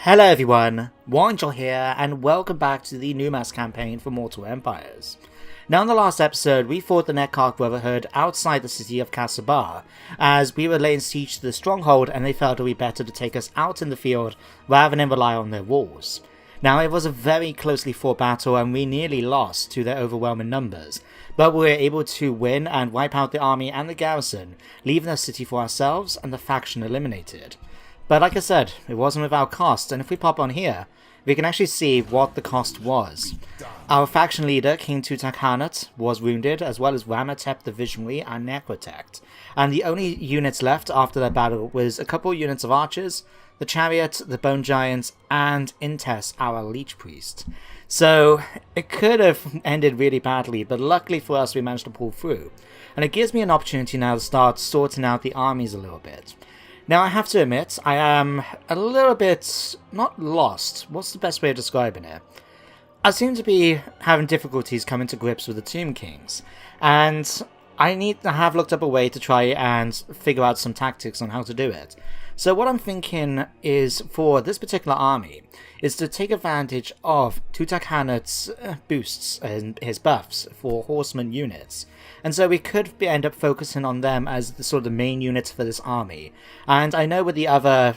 Hello everyone, Warhammer here, and welcome back to the Numas campaign for Mortal Empires. Now in the last episode, we fought the Nekark Brotherhood outside the city of Kasabar, as we were laying siege to the stronghold and they felt it would be better to take us out in the field rather than rely on their walls. Now it was a very closely fought battle and we nearly lost to their overwhelming numbers, but we were able to win and wipe out the army and the garrison, leaving the city for ourselves and the faction eliminated. But like I said, it wasn't without cost, and if we pop on here, we can actually see what the cost was. Our faction leader, King Tutankhanut, was wounded, as well as Ramatep the Visionary and Necrotect. And the only units left after that battle was a couple units of archers, the Chariot, the Bone Giants, and Intes, our Leech Priest. So, it could have ended really badly, but luckily for us we managed to pull through. And it gives me an opportunity now to start sorting out the armies a little bit. Now, I have to admit, I am a little bit, not lost, what's the best way of describing it? I seem to be having difficulties coming to grips with the Tomb Kings, and I have looked up a way to try and figure out some tactics on how to do it. So what I'm thinking is, for this particular army, is to take advantage of Tutankhanut's boosts and his buffs for horseman units. And so we could end up focusing on them as the sort of the main units for this army. And I know with the other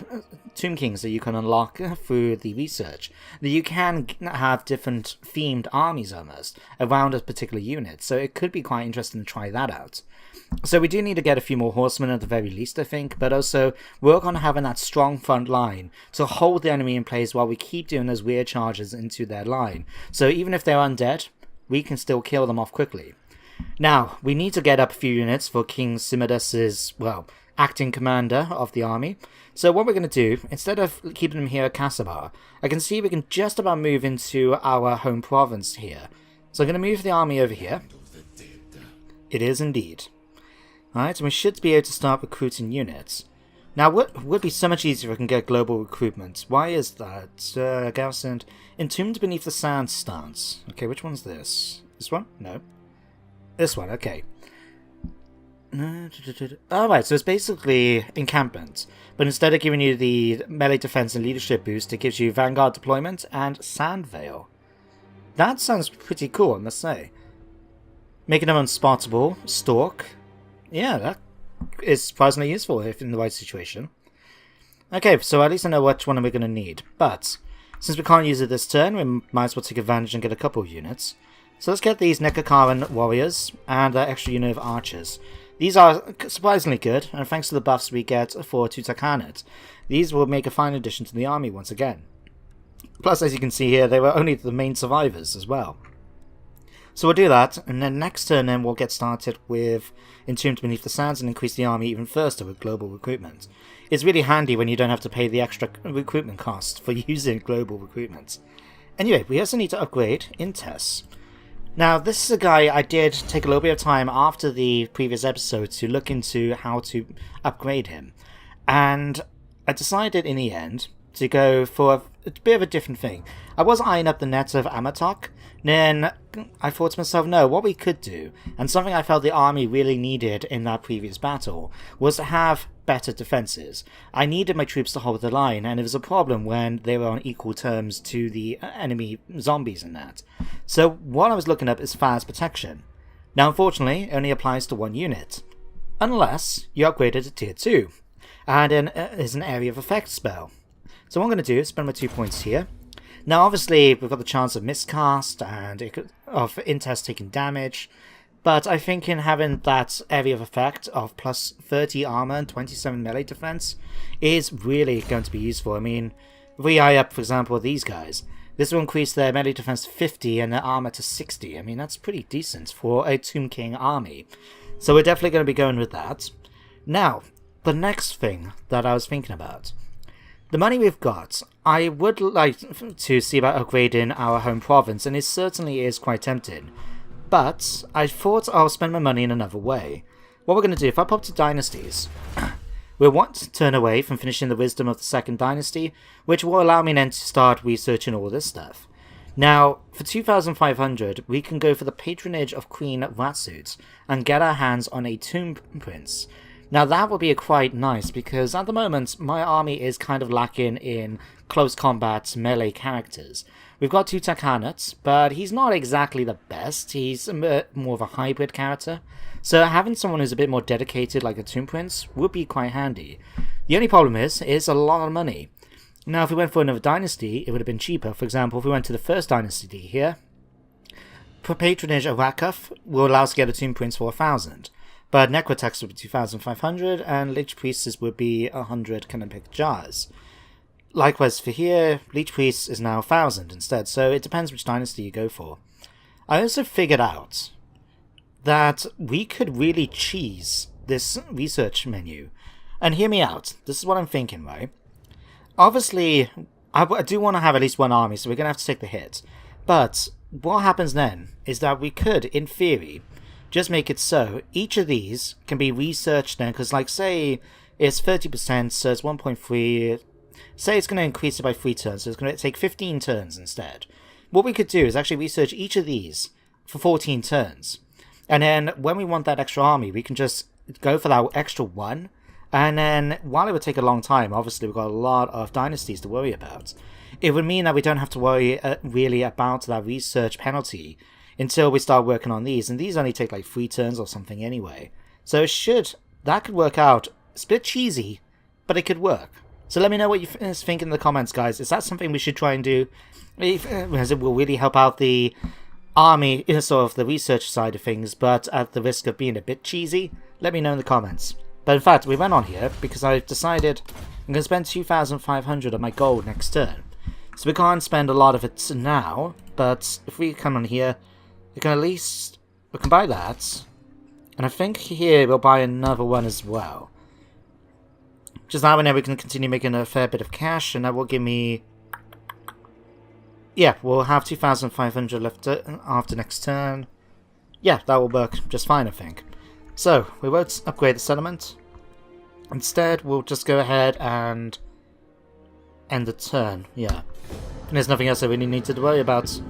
Tomb Kings that you can unlock through the research, that you can have different themed armies almost around a particular unit. So it could be quite interesting to try that out. So we do need to get a few more horsemen at the very least, I think, but also work on having that strong front line to hold the enemy in place while we keep doing those weird charges into their line. So even if they're undead, we can still kill them off quickly. Now, we need to get up a few units for King Simidus's, well, acting commander of the army. So what we're going to do, instead of keeping them here at Kasabar, I can see we can just about move into our home province here. So I'm going to move the army over here. It is indeed. Alright, and we should be able to start recruiting units. Now, what would be so much easier if we can get global recruitment? Why is that? Garrison, Entombed Beneath the Sand stance. Okay, which one's this? This one? No. This one, okay. Alright, so it's basically encampment, but instead of giving you the melee defense and leadership boost, it gives you Vanguard deployment and Sand Veil. That sounds pretty cool, I must say. Making them unspottable, Stalk. Yeah, that is surprisingly useful if in the right situation. Okay, so at least I know which one we're going to need, but since we can't use it this turn, we might as well take advantage and get a couple of units. So let's get these Nekakaran warriors and that extra unit of archers. These are surprisingly good, and thanks to the buffs we get for Tutankhanut, these will make a fine addition to the army once again. Plus, as you can see here, they were only the main survivors as well. So we'll do that, and then next turn then we'll get started with Entombed Beneath the Sands and increase the army even further with global recruitment. It's really handy when you don't have to pay the extra recruitment cost for using global recruitment. Anyway, we also need to upgrade Intes. Now, this is a guy I did take a little bit of time after the previous episode to look into how to upgrade him. And I decided in the end to go for a bit of a different thing. I was eyeing up the net of Amatok, then I thought to myself, no, what we could do, and something I felt the army really needed in that previous battle, was to have better defenses. I needed my troops to hold the line, and it was a problem when they were on equal terms to the enemy zombies in that. So what I was looking up is fast protection. Now unfortunately, it only applies to one unit, unless you upgrade it to tier 2, and then there's an area of effect spell. So what I'm going to do is spend my 2 points here. Now obviously we've got the chance of miscast and of Intes taking damage, but I think in having that area of effect of plus 30 armor and 27 melee defense is really going to be useful. I mean, if we eye up for example these guys, this will increase their melee defense to 50 and their armor to 60. I mean, that's pretty decent for a Tomb King army. So we're definitely going to be going with that. Now, the next thing that I was thinking about. The money we've got, I would like to see about upgrading our home province, and it certainly is quite tempting. But I thought I'll spend my money in another way. What we're going to do, if I pop to dynasties, we'll want to turn away from finishing the wisdom of the second dynasty, which will allow me then to start researching all this stuff. Now, for 2,500, we can go for the patronage of Queen Ratsuit and get our hands on a Tomb Prince. Now that would be quite nice, because at the moment my army is kind of lacking in close combat melee characters. We've got Tutankhanut, but he's not exactly the best. He's more of a hybrid character. So having someone who's a bit more dedicated like a Toon Prince would be quite handy. The only problem is a lot of money. Now if we went for another dynasty, it would have been cheaper. For example, if we went to the first dynasty here, Patronage of Wakaf will allow us to get a Toon Prince for 1,000. But Necrotex would be 2,500, and Lich Priestess would be 100 Canopy Jars. Likewise for here, Lich Priest is now 1,000 instead, so it depends which dynasty you go for. I also figured out that we could really cheese this research menu. And hear me out, this is what I'm thinking, right? Obviously, I do want to have at least one army, so we're going to have to take the hit. But what happens then is that we could, in theory, just make it so each of these can be researched then, because like say it's 30%, so it's 1.3. Say it's going to increase it by 3 turns, so it's going to take 15 turns instead. What we could do is actually research each of these for 14 turns. And then when we want that extra army, we can just go for that extra one. And then while it would take a long time, obviously we've got a lot of dynasties to worry about. It would mean that we don't have to worry really about that research penalty until we start working on these. And these only take like 3 turns or something anyway. So that could work out. It's a bit cheesy, but it could work. So let me know what you think in the comments, guys. Is that something we should try and do? As it will really help out the army, sort of the research side of things, but at the risk of being a bit cheesy? Let me know in the comments. But in fact, we went on here because I've decided I'm going to spend 2,500 on my gold next turn. So we can't spend a lot of it now, but if we come on here, we can buy that. And I think here we'll buy another one as well. Just that way now we can continue making a fair bit of cash, and that will give me... Yeah, we'll have 2,500 left after next turn. Yeah, that will work just fine, I think. So, we won't upgrade the settlement. Instead, we'll just go ahead and end the turn, yeah. And there's nothing else I really need to worry about.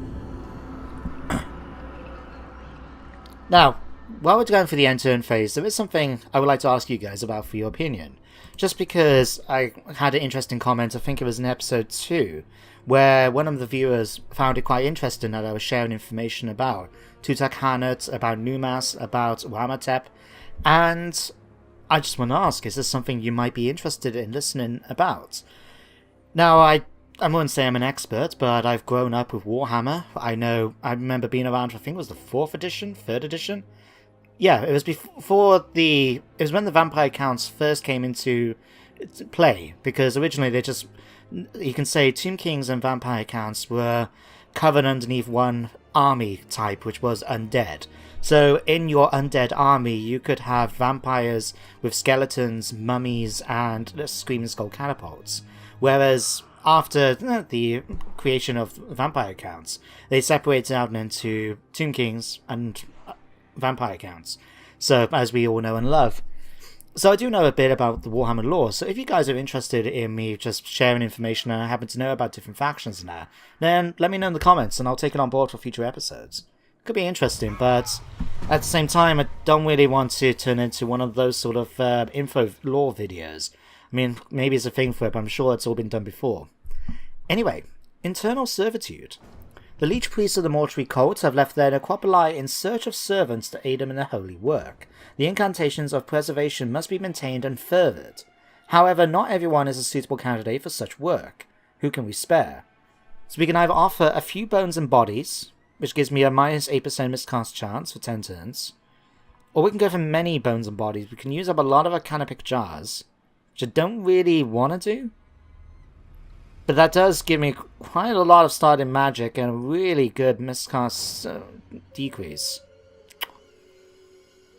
Now, while we're going for the end turn phase, there is something I would like to ask you guys about for your opinion. Just because I had an interesting comment, I think it was in episode 2, where one of the viewers found it quite interesting that I was sharing information about Tutankhanut, about Numas, about Warhammer, and I just want to ask, is this something you might be interested in listening about? Now, I wouldn't say I'm an expert, but I've grown up with Warhammer. I remember being around, I think it was the 4th edition, 3rd edition? Yeah, it was it was when the vampire counts first came into play, because originally you can say Tomb Kings and vampire counts were covered underneath one army type, which was undead. So in your undead army, you could have vampires with skeletons, mummies, and screaming skull catapults. Whereas after the creation of vampire counts, they separated out into Tomb Kings and vampire counts. So, as we all know and love. So I do know a bit about the Warhammer lore, so if you guys are interested in me just sharing information and I happen to know about different factions and that, then let me know in the comments and I'll take it on board for future episodes. Could be interesting, but at the same time, I don't really want to turn into one of those sort of info lore videos. I mean, maybe it's a thing for it, but I'm sure it's all been done before. Anyway, internal servitude. The Lich Priests of the Mortuary Cult have left their necropoli in search of servants to aid them in their holy work. The incantations of preservation must be maintained and furthered. However, not everyone is a suitable candidate for such work. Who can we spare? So we can either offer a few bones and bodies, which gives me a minus 8% miscast chance for 10 turns, or we can go for many bones and bodies. We can use up a lot of our canopic jars, which I don't really want to do. But that does give me quite a lot of starting magic and a really good miscast decrease.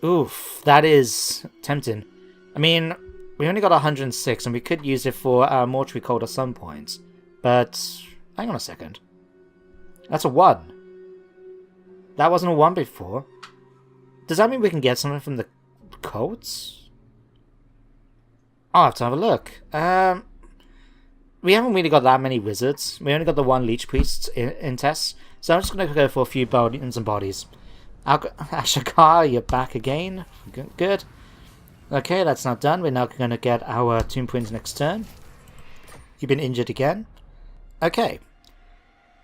Oof, that is tempting. I mean, we only got 106 and we could use it for our mortuary cult at some point. But, hang on a second. That's a 1. That wasn't a 1 before. Does that mean we can get something from the cults? I'll have to have a look. We haven't really got that many wizards. We only got the 1 Lich Priest in tests. So I'm just going to go for a few bones and bodies. Ashakar, you're back again. Good. Okay, that's not done. We're now going to get our Tomb Prince next turn. You've been injured again. Okay.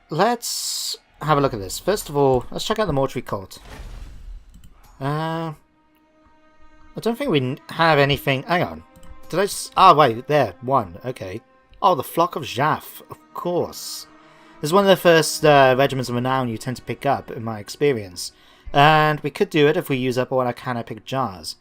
Let's have a look at this. First of all, let's check out the Mortuary Cult. I don't think we have anything... Hang on. Did I just... Ah, wait. There. One. Okay. Oh, the Flock of Jaff. Of course. This is one of the first regiments of renown you tend to pick up, in my experience. And we could do it if we use up all our can-I-pick jars.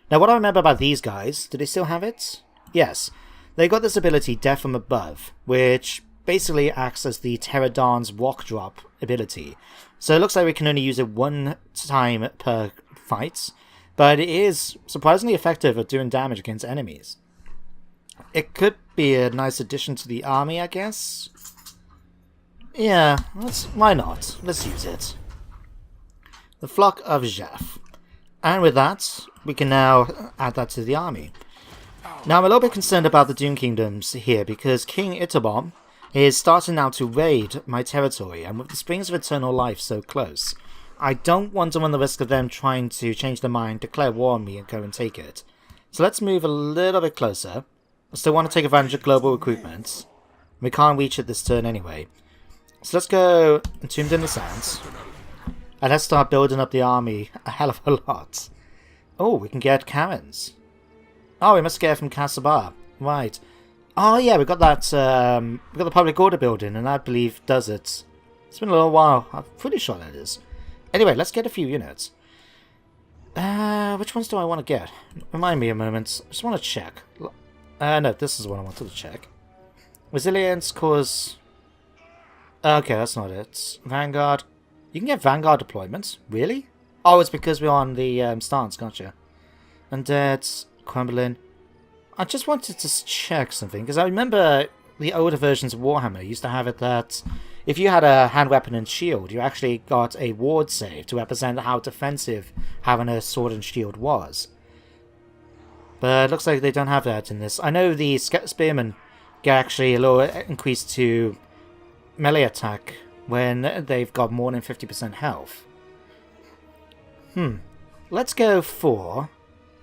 Now, what I remember about these guys... Do they still have it? Yes. They got this ability, Death from Above, which basically acts as the Pterodon's Rock Drop ability. So it looks like we can only use it one time per fight, but it is surprisingly effective at doing damage against enemies. It could be a nice addition to the army, I guess. Yeah, why not? Let's use it. The Flock of Jaff. And with that, we can now add that to the army. Now, I'm a little bit concerned about the Doom Kingdoms here, because King Itobom is starting now to raid my territory, and with the Springs of Eternal Life so close, I don't want to run the risk of them trying to change their mind, declare war on me, and go and take it. So let's move a little bit closer. I still want to take advantage of global recruitment. We can't reach it this turn anyway. So let's go Entombed in the Sands. And let's start building up the army a hell of a lot. Oh, we can get Karens. Oh, we must get it from Kasabar. Right. Oh yeah, we got that, we got the public order building, and I believe does it. It's been a little while. I'm pretty sure that is. Anyway, let's get a few units. Which ones do I want to get? Remind me a moment. I just want to check. No, this is what I wanted to check. Resilience, cause... Okay, that's not it. Vanguard. You can get Vanguard deployments. Really? Oh, it's because we're on the stance, gotcha. Undead, Crumbling. I just wanted to check something, because I remember the older versions of Warhammer used to have it that if you had a hand weapon and shield, you actually got a ward save to represent how defensive having a sword and shield was. But it looks like they don't have that in this. I know the Spearmen get actually a little increase to melee attack when they've got more than 50% health. Let's go for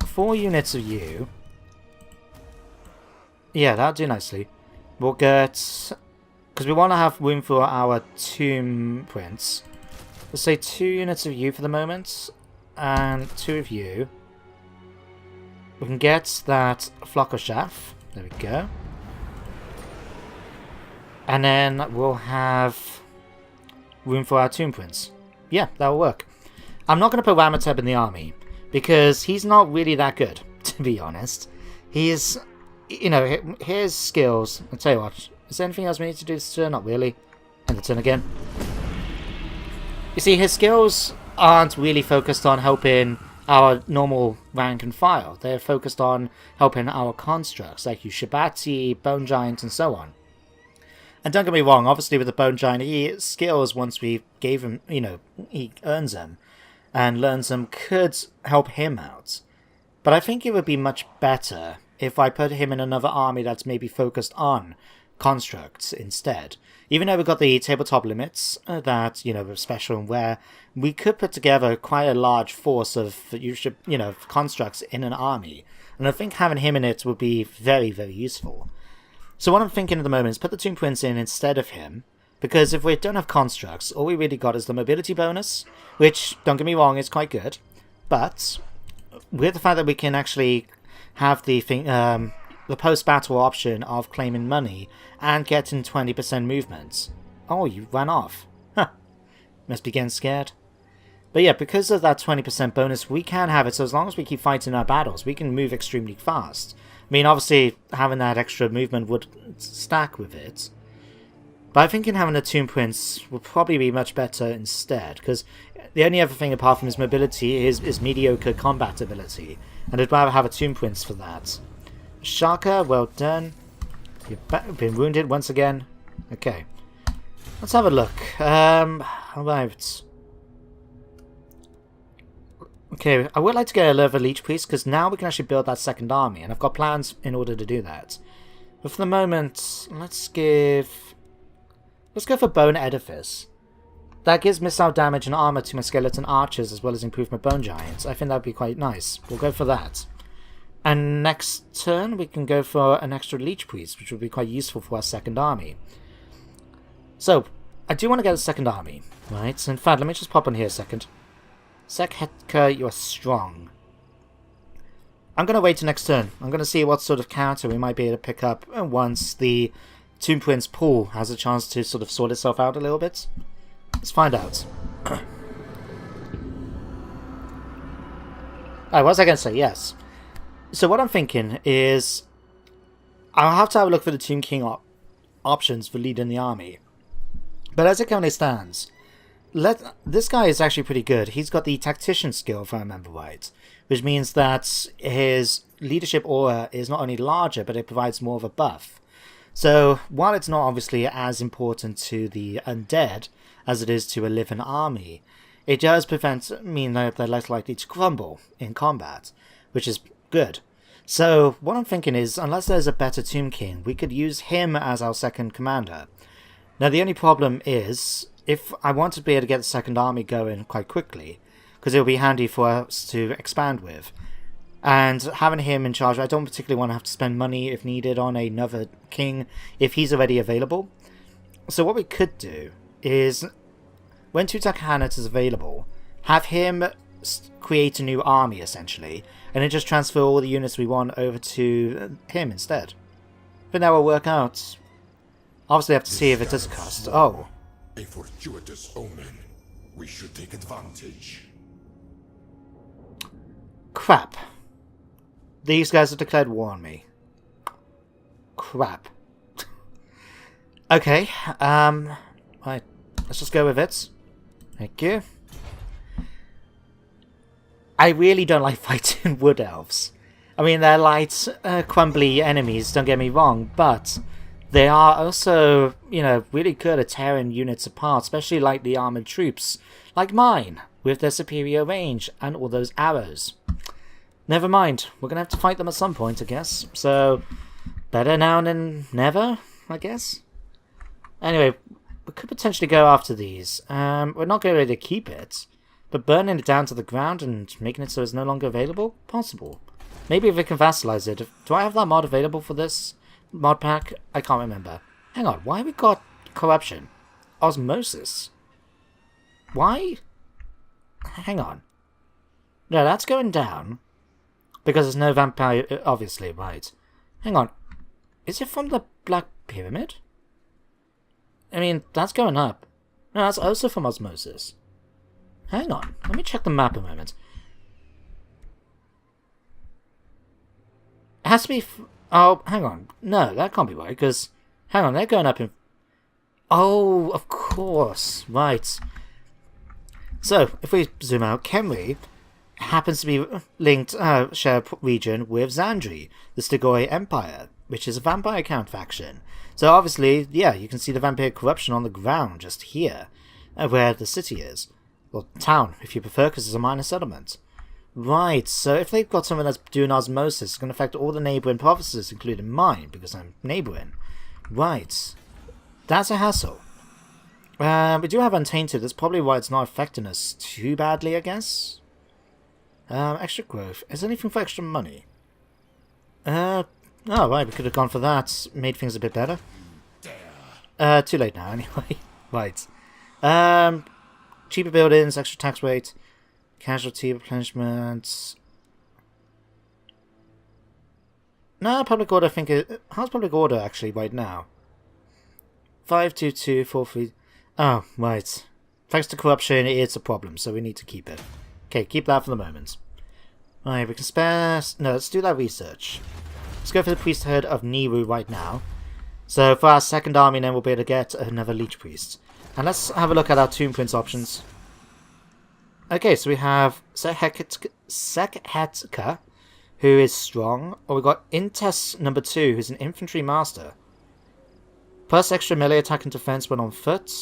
4 units of you. Yeah, that'll do nicely. We'll get... Because we want to have room for our Tomb Prince. Let's say 2 units of you for the moment. And 2 of you. We can get that Flock of Jaff. There we go. And then we'll have room for our Tomb Prince. Yeah, that'll work. I'm not going to put Ramateb in the army. Because he's not really that good, to be honest. He's... You know, his skills... I'll tell you what. Is there anything else we need to do this turn? Not really. End the turn again. You see, his skills aren't really focused on helping our normal rank and file. They're focused on helping our constructs, like Ushabati, Bone Giant, and so on. And don't get me wrong, obviously with the Bone Giant, he skills once we gave him, you know, he earns them and learns them could help him out. But I think it would be much better if I put him in another army that's maybe focused on constructs instead. Even though we've got the tabletop limits that, you know, are special and rare, we could put together quite a large force of, you know, constructs in an army. And I think having him in it would be very, very useful. So what I'm thinking at the moment is put the Tomb Prince in instead of him, because if we don't have constructs, all we really got is the mobility bonus, which, don't get me wrong, is quite good. But with the fact that we can actually have the thing, the post-battle option of claiming money and getting 20% movement. Oh, you ran off. Huh. Must be getting scared. But yeah, because of that 20% bonus, we can have it, so as long as we keep fighting our battles, we can move extremely fast. I mean, obviously, having that extra movement would stack with it. But I think having a Tomb Prince would probably be much better instead, because the only other thing apart from his mobility is mediocre combat ability, and I'd rather have a Tomb Prince for that. Shaka, well done. You've been wounded once again. Okay. Let's have a look. Right. Okay, I would like to get a level Leech Priest, because now we can actually build that second army, and I've got plans in order to do that. But for the moment, let's go for Bone Edifice. That gives missile damage and armor to my skeleton archers, as well as improve my Bone Giants. I think that would be quite nice. We'll go for that. And next turn, we can go for an extra Leech Priest, which would be quite useful for our second army. So, I do want to get a second army, right? So in fact, let me just pop on here a second. Sekhetka, you are strong. I'm going to wait till next turn. I'm going to see what sort of counter we might be able to pick up once the Tomb Prince pool has a chance to sort of sort itself out a little bit. Let's find out. Alright, what was I going to say? Yes. So what I'm thinking is I'll have to have a look for the Tomb King options for leading the army. But as it currently stands, this guy is actually pretty good. He's got the Tactician skill, if I remember right, which means that his leadership aura is not only larger, but it provides more of a buff. So while it's not obviously as important to the undead as it is to a living army, it does mean that they're less likely to crumble in combat, which is good. So what I'm thinking is, unless there's a better Tomb King, we could use him as our second commander. Now the only problem is, if I want to be able to get the second army going quite quickly, because it'll be handy for us to expand with, and having him in charge, I don't particularly want to have to spend money if needed on another king if he's already available. So what we could do is, when Tutankhanut is available, have him create a new army essentially, and then just transfer all the units we want over to him instead. But that will work out. Obviously I have to see if it does cost. Oh. A fortuitous omen. We should take advantage. Crap. These guys have declared war on me. Crap. Okay, right, let's just go with it. Thank you. I really don't like fighting wood elves. I mean, they're light, crumbly enemies, don't get me wrong, but they are also, you know, really good at tearing units apart, especially like the armoured troops, like mine, with their superior range and all those arrows. Never mind, we're going to have to fight them at some point, I guess, so better now than never, I guess. Anyway, we could potentially go after these. We're not going to keep it, but burning it down to the ground and making it so it's no longer available? Possible. Maybe if we can vassalize it. Do I have that mod available for this mod pack? I can't remember. Hang on, why have we got corruption? Osmosis? Why? Hang on. No, that's going down. Because there's no vampire, obviously, right. Hang on. Is it from the Black Pyramid? I mean, that's going up. No, that's also from osmosis. Hang on. Let me check the map a moment. It has to be... oh, hang on. No, that can't be right, because... hang on, they're going up in... oh, of course. Right. So, if we zoom out, Khemri happens to be linked, share region with Zandri, the Stigoi Empire, which is a vampire count faction. So obviously, yeah, you can see the vampire corruption on the ground just here, where the city is. Or town, if you prefer, because it's a minor settlement. Right, so if they've got someone that's doing osmosis, it's going to affect all the neighbouring provinces, including mine, because I'm neighbouring. Right. That's a hassle. We do have Untainted, that's probably why it's not affecting us too badly, I guess. Extra growth. Is there anything for extra money? Oh, right, we could have gone for that. Made things a bit better. Too late now, anyway. Right. Cheaper buildings, extra tax rate, casualty replenishment. No, public order, I think it... how's public order, actually, right now? 52243... oh, right. Thanks to corruption, it's a problem, so we need to keep it. Okay, keep that for the moment. Right, we can spare... no, let's do that research. Let's go for the priesthood of Niru right now. So for our second army, then we'll be able to get another Leech Priest. And let's have a look at our Tomb Prince options. Okay, so we have Sekhetka, who is strong. Or we've got Intes number 2, who's an infantry master. Plus extra melee attack and defense when on foot.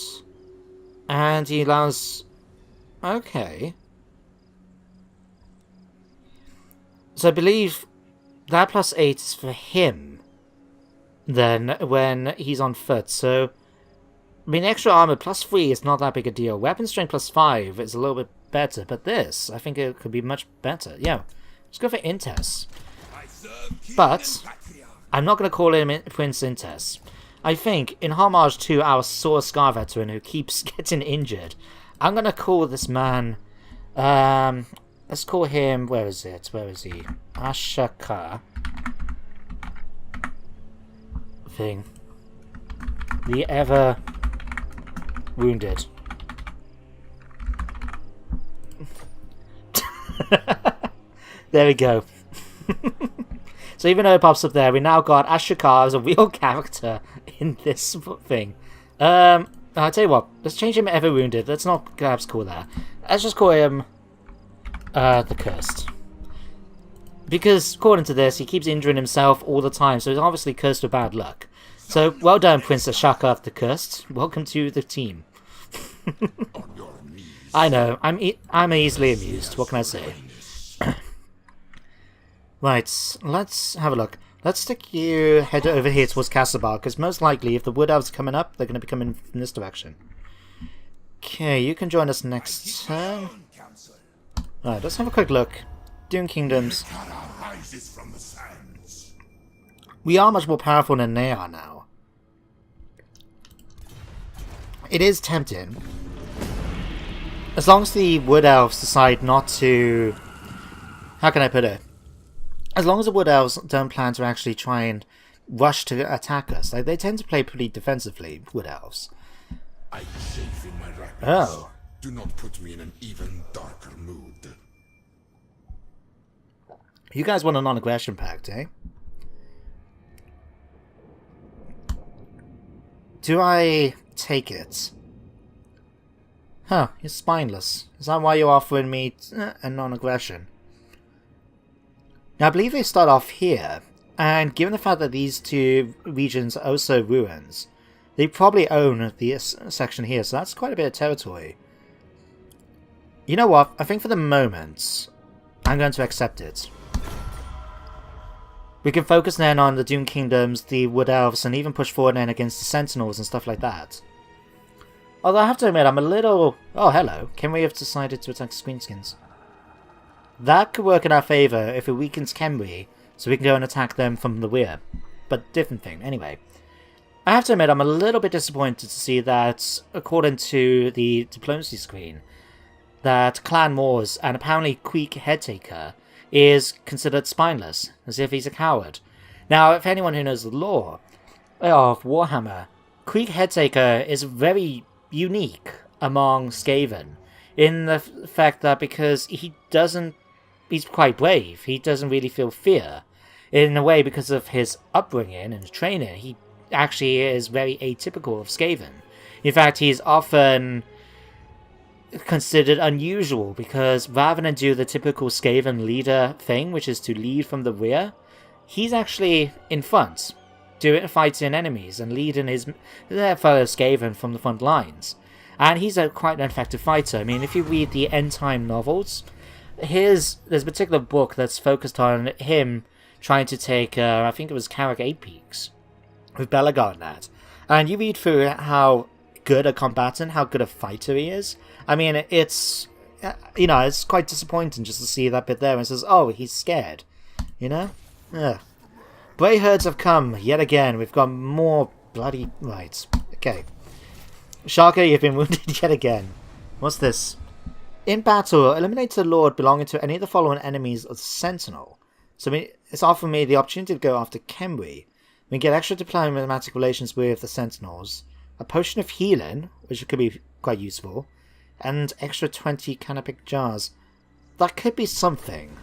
And he allows... okay. So I believe that plus 8 is for him, then, when he's on foot. So, I mean, extra armor plus 3 is not that big a deal. Weapon strength plus 5 is a little bit better, but this, I think it could be much better. Yeah, let's go for Intes. But I'm not going to call him Prince Intes. I think, in homage to our sore Scar veteran who keeps getting injured, I'm going to call this man... let's call him... Where is it? Where is he? Ashaka. Thing. The ever... wounded. There we go. So even though it pops up there, we now got Ashokar as a real character in this thing. I'll tell you what, let's change him to Ever Wounded. Let's not perhaps call that. Let's just call him the Cursed. Because according to this, he keeps injuring himself all the time, so he's obviously cursed with bad luck. So well done, Princess Ashokar the Cursed. Welcome to the team. I know, I'm easily amused. What can I say? Right, let's have a look. Let's stick you head over here towards Castlebar, because most likely, if the Wood Elves are coming up, they're going to be coming from this direction. Okay, you can join us next turn. Alright, let's have a quick look. Dune Kingdoms. We are much more powerful than they are now. It is tempting. As long as the Wood Elves decide not to... How can I put it? As long as the Wood Elves don't plan to actually try and rush to attack us. Like, they tend to play pretty defensively, Wood Elves. I chafe in my rapids. Oh. Do not put me in an even darker mood. You guys want a non-aggression pact, eh? Do I take it? Huh, you're spineless. Is that why you're offering me a non-aggression? Now, I believe they start off here, and given the fact that these two regions are also ruins, they probably own this section here, so that's quite a bit of territory. You know what? I think for the moment, I'm going to accept it. We can focus then on the Dune Kingdoms, the Wood Elves, and even push forward then against the Sentinels and stuff like that. Although I have to admit, I'm a little... Oh, hello. Kenry have decided to attack Screenskins. That could work in our favour if it weakens Kenry, so we can go and attack them from the rear. But different thing. Anyway, I have to admit, I'm a little bit disappointed to see that, according to the diplomacy screen, that Clan Moors and apparently Queek Headtaker is considered spineless, as if he's a coward. Now, if anyone who knows the lore of Warhammer, Queek Headtaker is very unique among Skaven, in the fact that because he's quite brave, he doesn't really feel fear. In a way, because of his upbringing and training, he actually is very atypical of Skaven. In fact, he's often considered unusual, because rather than do the typical Skaven leader thing, which is to lead from the rear, he's actually in front, fighting enemies and leading their fellow Skaven from the front lines. And he's quite an effective fighter. I mean, if you read the End Time novels, there's a particular book that's focused on him trying to take, I think it was Carrick 8 Peaks, with Belagard and that. And you read through how good a combatant, how good a fighter he is. I mean, it's, it's quite disappointing just to see that bit there and it says, oh, he's scared, Yeah. Grey herds have come, yet again. We've got more bloody... Right, okay. Shaka, you've been wounded yet again. What's this? In battle, eliminate a lord belonging to any of the following enemies of the Sentinel. So it's offering me the opportunity to go after Kenry. We get extra diplomatic relations with the Sentinels, a potion of healing, which could be quite useful, and extra 20 canopic jars. That could be something.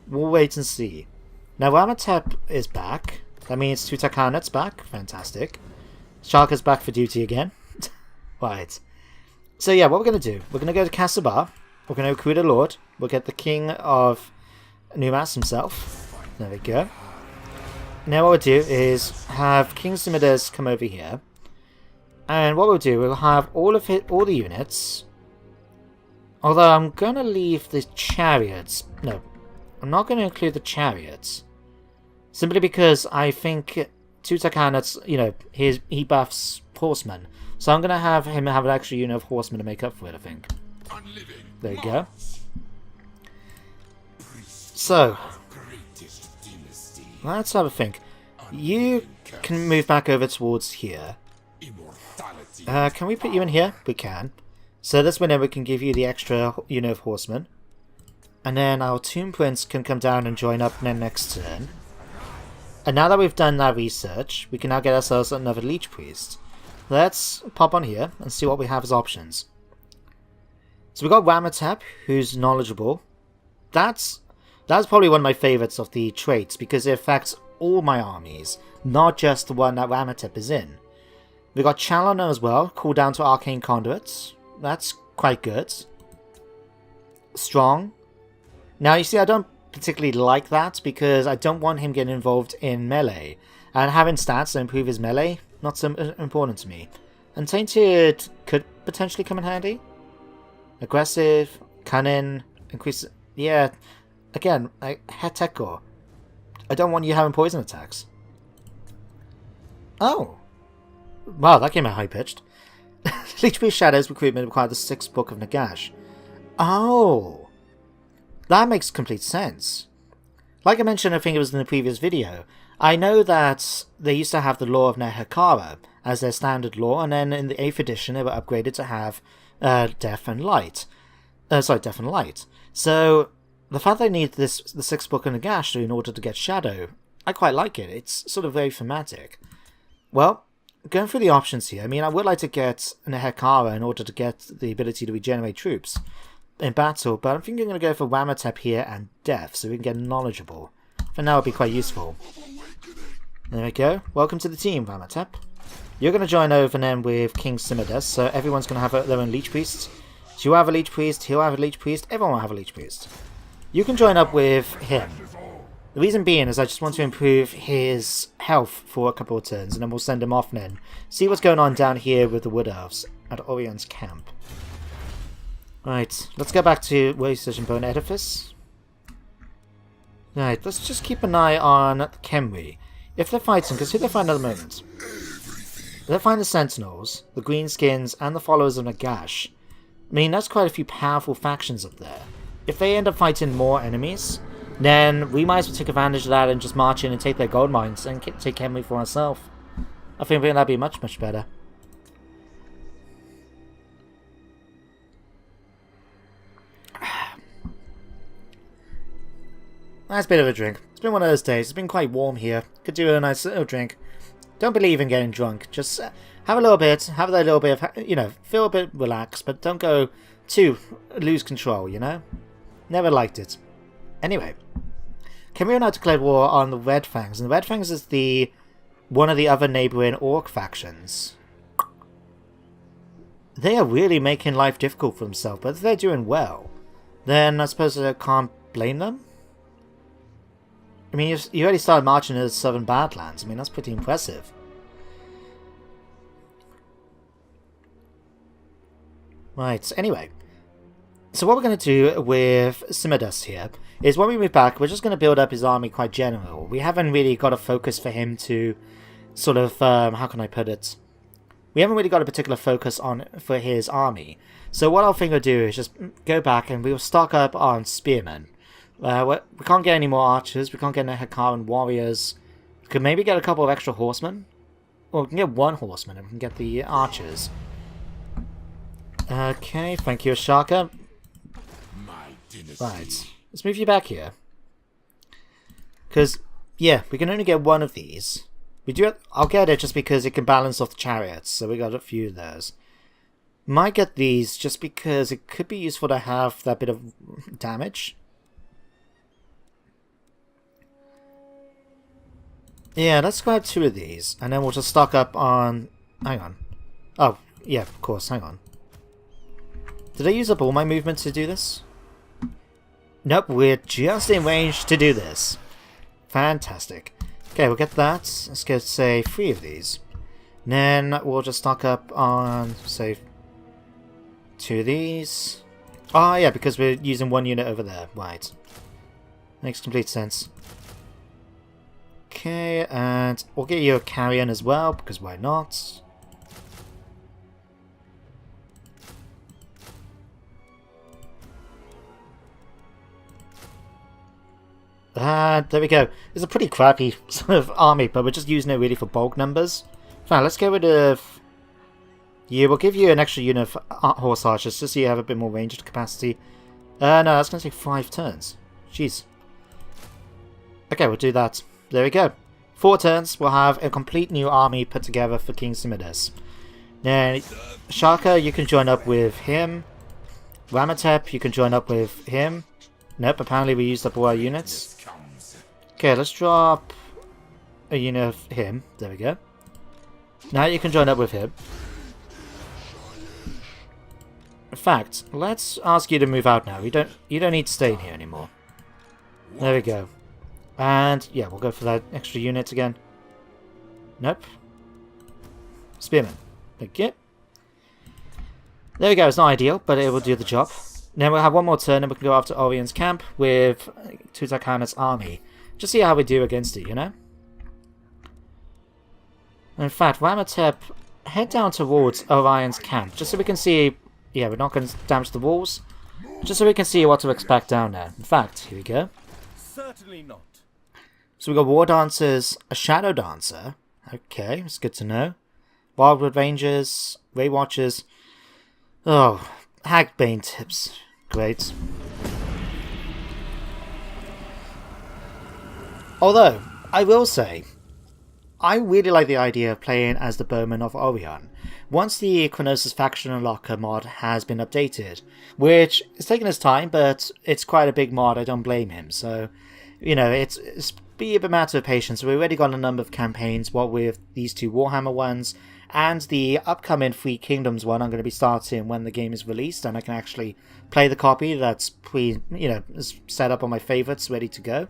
We'll wait and see. Now, Ramatep is back. That means Tutankhanut's back. Fantastic. Shaka's back for duty again. Right. So yeah, what we're going to do, we're going to go to Castlebar. We're going to recruit a lord. We'll get the king of Numas himself. There we go. Now what we'll do is have King Simidas come over here. And what we'll do, we'll have all the units. Although I'm going to leave the chariots. No, I'm not going to include the chariots. Simply because I think Tutankhanut's, he buffs horsemen. So I'm going to have him have an extra unit of horsemen to make up for it, I think. There you go. So, let's have a think. You can move back over towards here. Immortality. Can we put you in here? We can. So this way we can give you the extra unit of horsemen. And then our Tomb Prince can come down and join up next turn. And now that we've done that research, we can now get ourselves another Leech Priest. Let's pop on here and see what we have as options. So we've got Ramatep, who's knowledgeable. That's probably one of my favourites of the traits, because it affects all my armies, not just the one that Ramatep is in. We've got Challoner as well, cooldown to Arcane Conduits. That's quite good. Strong. Now you see, I don't particularly like that, because I don't want him getting involved in melee. And having stats that improve his melee, not so important to me. And Tainted could potentially come in handy. Aggressive, cunning, increase... Yeah, again, like Heteko. I don't want you having poison attacks. Oh. Wow, that came out high-pitched. Leech Priest Shadows recruitment required the 6th book of Nagash. Oh. That makes complete sense. Like I mentioned, I think it was in the previous video, I know that they used to have the Law of Nehekhara as their standard law, and then in the 8th edition they were upgraded to have Death and Light. Death and Light. So, the fact they need the 6th book of Nagash in order to get Shadow, I quite like it. It's sort of very thematic. Well, going through the options here, I mean, I would like to get Nehekhara in order to get the ability to regenerate troops in battle, but I think I'm going to go for Ramatep here and Death, so we can get knowledgeable. For now, it would be quite useful. There we go. Welcome to the team, Ramatep. You're going to join over then with King Simidas, so everyone's going to have their own Leech Priests. So you have a Leech Priest, he'll have a Leech Priest, everyone will have a Leech Priest. You can join up with him. The reason being is I just want to improve his health for a couple of turns, and then we'll send him off then. See what's going on down here with the Wood Elves at Orion's camp. Right, let's go back to Waystation Bone Edifice. Right, let's just keep an eye on Khemri. If they're fighting, because who they're fighting at the moment? They're fighting the Sentinels, the Greenskins, and the Followers of Nagash. I mean, that's quite a few powerful factions up there. If they end up fighting more enemies, then we might as well take advantage of that and just march in and take their gold mines and take Khemri for ourselves. I think that'd be much, much better. Nice bit of a drink. It's been one of those days. It's been quite warm here. Could do a nice little drink. Don't believe in getting drunk. Just have a little bit. Have that little bit of, you know, feel a bit relaxed, but don't go too lose control, you know? Never liked it. Anyway. Khemri are now declared war on the Red Fangs, and the Red Fangs is one of the other neighbouring Orc factions. They are really making life difficult for themselves, but if they're doing well, then I suppose I can't blame them. I mean, you already started marching into the Southern Badlands. I mean, that's pretty impressive. Right, anyway. So what we're going to do with Simidas here is when we move back, we're just going to build up his army quite general. We haven't really got a focus for him to sort of, how can I put it? We haven't really got a particular focus for his army. So what I think we'll do is just go back and we'll stock up on spearmen. We can't get any more archers, we can't get any Hekaran warriors. We could maybe get a couple of extra horsemen. Or we can get one horseman and we can get the archers. Okay, thank you, Ashaka. Right, let's move you back here. Because, yeah, we can only get one of these. I'll get it just because it can balance off the chariots, so we got a few of those. Might get these just because it could be useful to have that bit of damage. Yeah, let's grab 2 of these, and then we'll just stock up on... Hang on. Oh, yeah, of course, hang on. Did I use up all my movement to do this? Nope, we're just in range to do this. Fantastic. Okay, we'll get that. Let's get, say, 3 of these. And then we'll just stock up on, say, 2 of these. Oh, yeah, because we're using 1 unit over there. Right. Makes complete sense. Okay, and we'll get you a carrion as well, because why not? There we go. It's a pretty crappy sort of army, but we're just using it really for bulk numbers. Fine, let's get rid of... Yeah, we'll give you an extra unit of horse archers, just so you have a bit more ranged capacity. No, that's going to take 5 turns. Jeez. Okay, we'll do that. There we go. 4 turns, we'll have a complete new army put together for King Simidas. Now, Shaka, you can join up with him. Ramatep, you can join up with him. Nope, apparently we used up all our units. Okay, let's drop a unit of him. There we go. Now you can join up with him. In fact, let's ask you to move out now. You don't need to stay in here anymore. There we go. And yeah, we'll go for that extra unit again. Nope. Spearman. Thank you. There we go. It's not ideal, but it will do the job. Then we'll have one more turn and we can go after Orion's camp with Tutankhanut's army. Just see how we do against it, you know? In fact, Ramatep, head down towards Orion's camp, just so we can see... Yeah, we're not going to damage the walls. Just so we can see what to expect down there. In fact, here we go. Certainly not. So we've got War Dancers, a Shadow Dancer. Okay, it's good to know. Wildwood Rangers, Ray Watchers. Oh, Hagbane tips. Great. Although, I will say, I really like the idea of playing as the Bowman of Orion. Once the Chronosis Faction Unlocker mod has been updated, which is taking its time, but it's quite a big mod, I don't blame him. So, you know, it's be a matter of patience. We've already got a number of campaigns, what with these 2 Warhammer ones, and the upcoming Three Kingdoms one I'm going to be starting when the game is released, and I can actually play the copy that's is set up on my favourites, ready to go.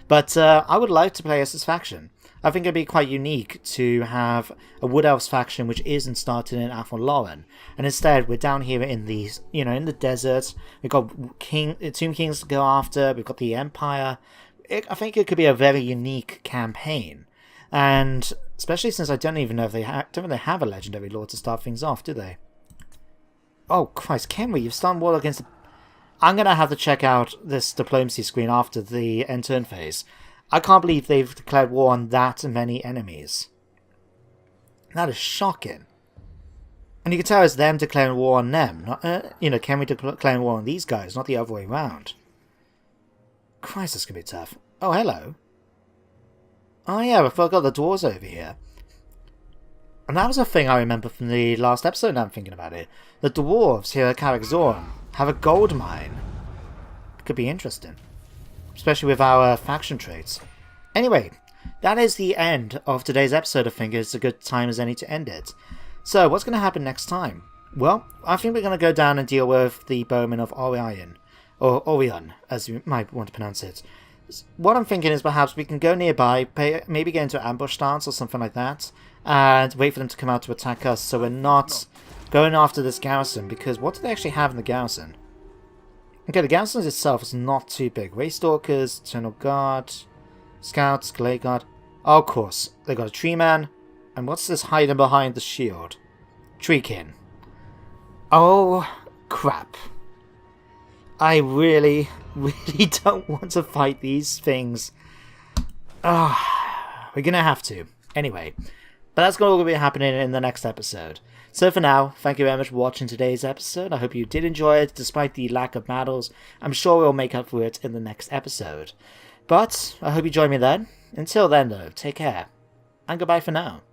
But I would like to play as this faction. I think it'd be quite unique to have a Wood Elves faction which isn't started in Athlon, and instead we're down here in the in the desert. We've got Tomb Kings to go after. We've got the Empire. I think it could be a very unique campaign, and especially since I don't even know if they have a legendary lord to start things off, do they? Oh Christ, Kenry, you've started war against. I'm gonna have to check out this diplomacy screen after the end turn phase. I can't believe they've declared war on that many enemies. That is shocking. And you can tell it's them declaring war on them. Not, Kenry declaring war on these guys, not the other way around. Christ, this could be tough. Oh, hello. Oh yeah, I forgot the dwarves over here. And that was a thing I remember from the last episode now I'm thinking about it. The dwarves here at Karakzoran have a gold mine. It could be interesting. Especially with our faction traits. Anyway, that is the end of today's episode. I think it's a good time as any to end it. So, what's going to happen next time? Well, I think we're going to go down and deal with the Bowman of Orion. Or Orion, as you might want to pronounce it. What I'm thinking is perhaps we can go nearby, maybe get into ambush stance or something like that, and wait for them to come out to attack us, so we're not going after this garrison, because what do they actually have in the garrison? Okay, the garrison itself is not too big. Waystalkers, Eternal Guard, Scouts, Glade Guard. Oh, of course, they got a Tree Man, and what's this hiding behind the shield? Treekin. Oh, crap. I really don't want to fight these things. We're gonna have to. Anyway, but that's going to be happening in the next episode. So for now, thank you very much for watching today's episode. I hope you did enjoy it, despite the lack of battles. I'm sure we'll make up for it in the next episode. But I hope you join me then. Until then, though, take care, and goodbye for now.